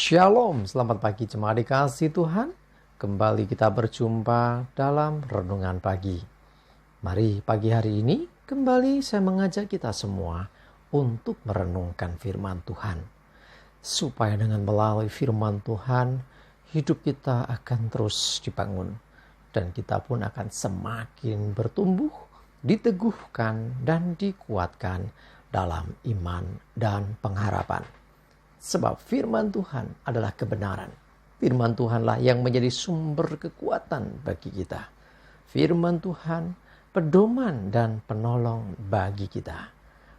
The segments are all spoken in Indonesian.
Shalom, selamat pagi jemaat dikasih Tuhan. Kembali kita berjumpa dalam renungan pagi. Mari pagi hari ini kembali saya mengajak kita semua untuk merenungkan firman Tuhan. Supaya dengan melalui firman Tuhan, hidup kita akan terus dibangun. Dan kita pun akan semakin bertumbuh, diteguhkan dan dikuatkan dalam iman dan pengharapan. Sebab firman Tuhan adalah kebenaran. Firman Tuhanlah yang menjadi sumber kekuatan bagi kita. Firman Tuhan pedoman dan penolong bagi kita.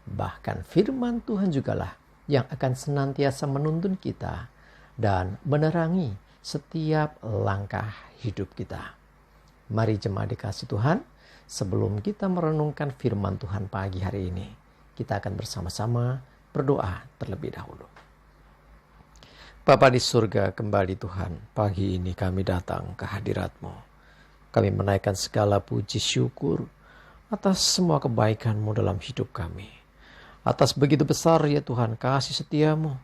Bahkan firman Tuhan jugalah yang akan senantiasa menuntun kita dan menerangi setiap langkah hidup kita. Mari jemaat dikasih Tuhan, sebelum kita merenungkan firman Tuhan pagi hari ini, kita akan bersama-sama berdoa terlebih dahulu. Bapa di surga, kembali Tuhan, pagi ini kami datang ke hadirat-Mu. Kami menaikkan segala puji syukur atas semua kebaikan-Mu dalam hidup kami. Atas begitu besar ya Tuhan kasih setia-Mu,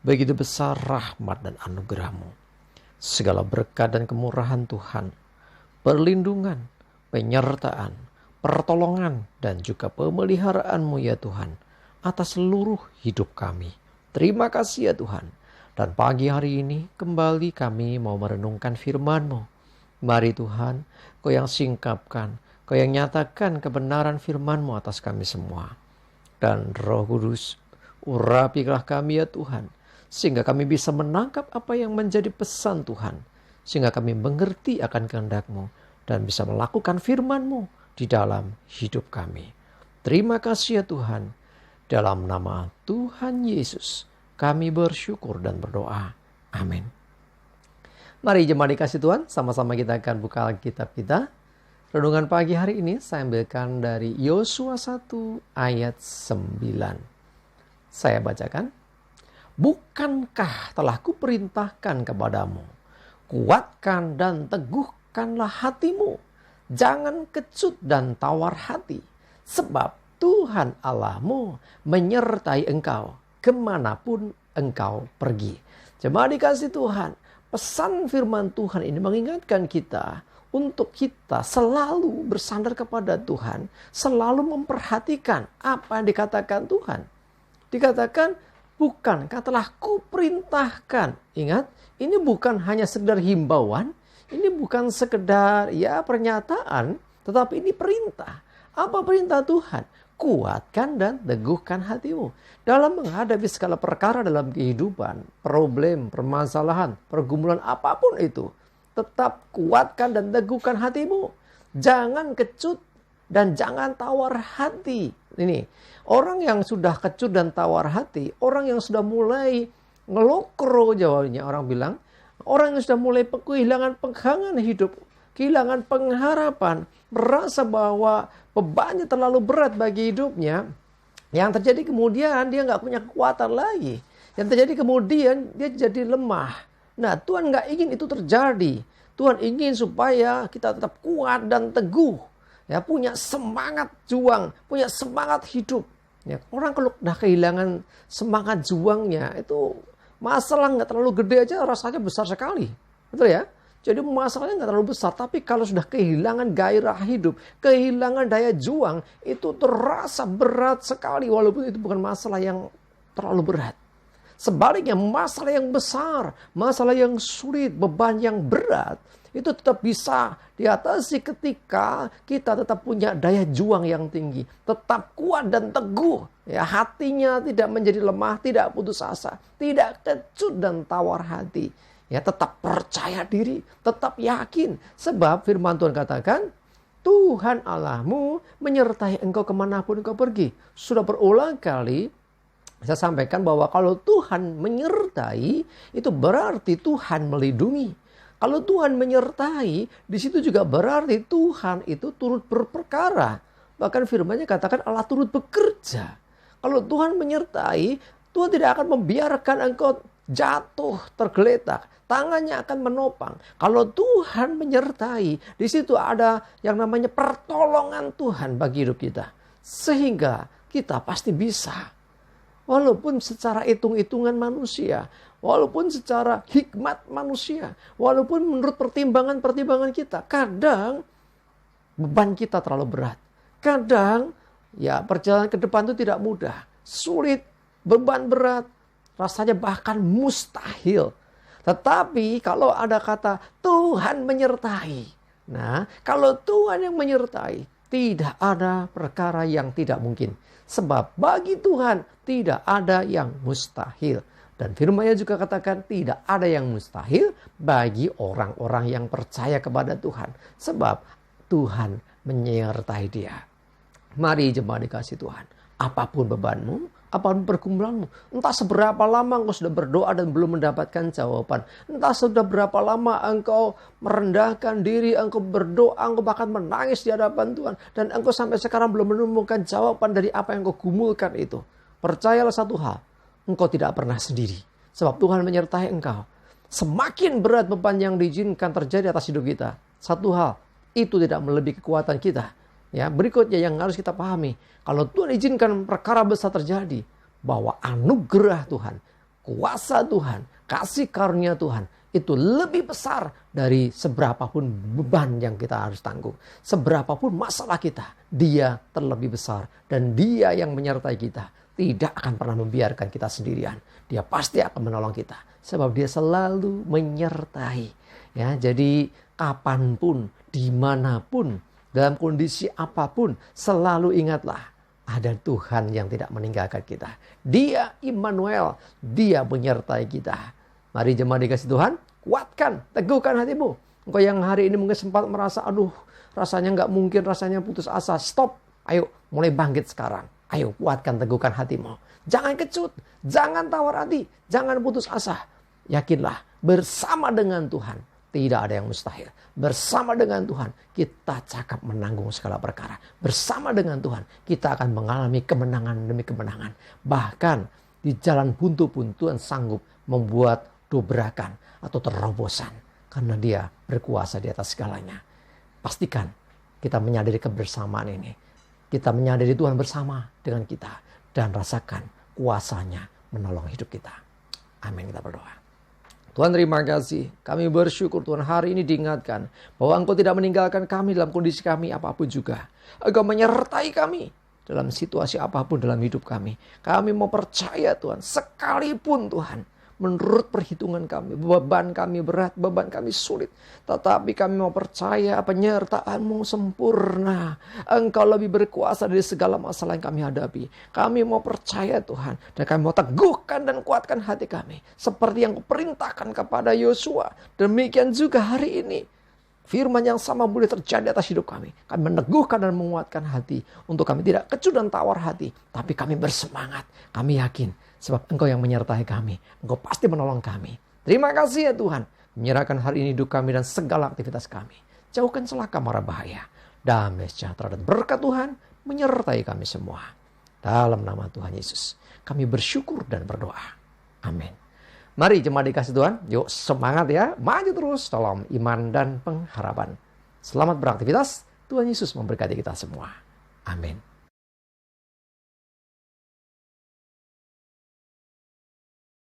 begitu besar rahmat dan anugerah-Mu. Segala berkat dan kemurahan Tuhan, perlindungan, penyertaan, pertolongan dan juga pemeliharaan-Mu ya Tuhan atas seluruh hidup kami. Terima kasih ya Tuhan. Dan pagi hari ini kembali kami mau merenungkan firman-Mu. Mari Tuhan, Kau yang singkapkan, Kau yang nyatakan kebenaran firman-Mu atas kami semua. Dan Roh Kudus, urapilah kami ya Tuhan, sehingga kami bisa menangkap apa yang menjadi pesan Tuhan. Sehingga kami mengerti akan kehendak-Mu dan bisa melakukan firman-Mu di dalam hidup kami. Terima kasih ya Tuhan, dalam nama Tuhan Yesus kami bersyukur dan berdoa. Amin. Mari jemaat dikasih Tuhan, sama-sama kita akan buka Alkitab kita. Renungan pagi hari ini saya ambilkan dari Yosua 1 ayat 9. Saya bacakan. Bukankah telah kuperintahkan kepadamu, kuatkan dan teguhkanlah hatimu. Jangan kecut dan tawar hati, sebab Tuhan Allahmu menyertai engkau kemanapun engkau pergi. Jemaat dikasih Tuhan, pesan firman Tuhan ini mengingatkan kita untuk kita selalu bersandar kepada Tuhan, selalu memperhatikan apa yang dikatakan Tuhan. Dikatakan, bukankah telah kuperintahkan. Ingat, ini bukan hanya sekedar himbauan, ini bukan sekedar pernyataan, tetapi ini perintah. Apa perintah Tuhan? Kuatkan dan teguhkan hatimu. Dalam menghadapi segala perkara dalam kehidupan, problem, permasalahan, pergumulan apapun itu, tetap kuatkan dan teguhkan hatimu. Jangan kecut dan jangan tawar hati. Ini, orang yang sudah kecut dan tawar hati, orang yang sudah mulai ngelokro jawabnya, orang bilang, orang yang sudah mulai kehilangan pegangan hidup, kehilangan pengharapan, merasa bahwa bebannya terlalu berat bagi hidupnya. Yang terjadi kemudian dia nggak punya kekuatan lagi. Yang terjadi kemudian dia jadi lemah. Nah, Tuhan nggak ingin itu terjadi. Tuhan ingin supaya kita tetap kuat dan teguh. Ya, punya semangat juang, punya semangat hidup. Ya, orang kalau udah kehilangan semangat juangnya, itu masalah nggak terlalu gede aja rasanya besar sekali. Betul ya? Jadi masalahnya nggak terlalu besar, tapi kalau sudah kehilangan gairah hidup, kehilangan daya juang, itu terasa berat sekali, walaupun itu bukan masalah yang terlalu berat. Sebaliknya masalah yang besar, masalah yang sulit, beban yang berat, itu tetap bisa diatasi ketika kita tetap punya daya juang yang tinggi, tetap kuat dan teguh. Ya, hatinya tidak menjadi lemah, tidak putus asa, tidak kecut dan tawar hati. Ya, tetap percaya diri, tetap yakin. Sebab firman Tuhan katakan, Tuhan Allahmu menyertai engkau kemanapun engkau pergi. Sudah berulang kali saya sampaikan bahwa kalau Tuhan menyertai, itu berarti Tuhan melindungi. Kalau Tuhan menyertai, di situ juga berarti Tuhan itu turut berperkara. Bahkan firman-Nya katakan Allah turut bekerja. Kalau Tuhan menyertai, Tuhan tidak akan membiarkan engkau jatuh tergeletak. Tangannya akan menopang. Kalau Tuhan menyertai, di situ ada yang namanya pertolongan Tuhan bagi hidup kita. Sehingga kita pasti bisa walaupun secara hitung-hitungan manusia, walaupun secara hikmat manusia, walaupun menurut pertimbangan-pertimbangan kita, kadang beban kita terlalu berat. Kadang ya perjalanan ke depan itu tidak mudah, sulit, beban berat, rasanya bahkan mustahil. Tetapi kalau ada kata Tuhan menyertai. Nah, kalau Tuhan yang menyertai, tidak ada perkara yang tidak mungkin. Sebab bagi Tuhan tidak ada yang mustahil. Dan firman-Nya juga katakan tidak ada yang mustahil bagi orang-orang yang percaya kepada Tuhan. Sebab Tuhan menyertai dia. Mari jemaat dikasih Tuhan. Apapun bebanmu, apapun pergumulanmu, entah seberapa lama engkau sudah berdoa dan belum mendapatkan jawaban, entah sudah berapa lama engkau merendahkan diri, engkau berdoa, engkau bahkan menangis di hadapan Tuhan, dan engkau sampai sekarang belum menemukan jawaban dari apa yang engkau gumulkan itu. Percayalah satu hal, engkau tidak pernah sendiri, sebab Tuhan menyertai engkau. Semakin berat beban yang diizinkan terjadi atas hidup kita, satu hal, itu tidak melebihi kekuatan kita. Ya, berikutnya yang harus kita pahami, kalau Tuhan izinkan perkara besar terjadi, bahwa anugerah Tuhan, kuasa Tuhan, kasih karunia Tuhan itu lebih besar dari seberapapun beban yang kita harus tanggung. Seberapapun masalah kita, Dia terlebih besar dan Dia yang menyertai kita. Tidak akan pernah membiarkan kita sendirian. Dia pasti akan menolong kita sebab Dia selalu menyertai. Ya, jadi kapanpun, dimanapun, dalam kondisi apapun, selalu ingatlah, ada Tuhan yang tidak meninggalkan kita. Dia Immanuel, Dia menyertai kita. Mari jemaat dikasih Tuhan, kuatkan, teguhkan hatimu. Engkau yang hari ini mungkin sempat merasa, aduh rasanya nggak mungkin, rasanya putus asa. Stop, ayo mulai bangkit sekarang. Ayo kuatkan, teguhkan hatimu. Jangan kecut, jangan tawar hati, jangan putus asa. Yakinlah, bersama dengan Tuhan tidak ada yang mustahil. Bersama dengan Tuhan kita cakap menanggung segala perkara. Bersama dengan Tuhan kita akan mengalami kemenangan demi kemenangan. Bahkan di jalan buntu pun Tuhan sanggup membuat dobrakan atau terobosan. Karena Dia berkuasa di atas segalanya. Pastikan kita menyadari kebersamaan ini. Kita menyadari Tuhan bersama dengan kita. Dan rasakan kuasanya menolong hidup kita. Amin, kita berdoa. Tuhan terima kasih, kami bersyukur Tuhan hari ini diingatkan bahwa Engkau tidak meninggalkan kami dalam kondisi kami apapun juga. Engkau menyertai kami dalam situasi apapun dalam hidup kami. Kami mau percaya Tuhan, sekalipun Tuhan menurut perhitungan kami, beban kami berat, beban kami sulit. Tetapi kami mau percaya penyertaan-Mu sempurna. Engkau lebih berkuasa dari segala masalah yang kami hadapi. Kami mau percaya Tuhan. Dan kami mau teguhkan dan kuatkan hati kami. Seperti yang Kau perintahkan kepada Yosua. Demikian juga hari ini. Firman yang sama boleh terjadi atas hidup kami. Kami meneguhkan dan menguatkan hati. Untuk kami tidak kecut dan tawar hati. Tapi kami bersemangat. Kami yakin. Sebab Engkau yang menyertai kami. Engkau pasti menolong kami. Terima kasih ya Tuhan. Menyerahkan hari ini hidup kami dan segala aktivitas kami. Jauhkan celaka mara bahaya. Damai sejahtera dan berkat Tuhan menyertai kami semua. Dalam nama Tuhan Yesus. Kami bersyukur dan berdoa. Amin. Mari jemaat dikasih Tuhan. Yuk semangat ya. Maju terus dalam iman dan pengharapan. Selamat beraktivitas. Tuhan Yesus memberkati kita semua. Amin.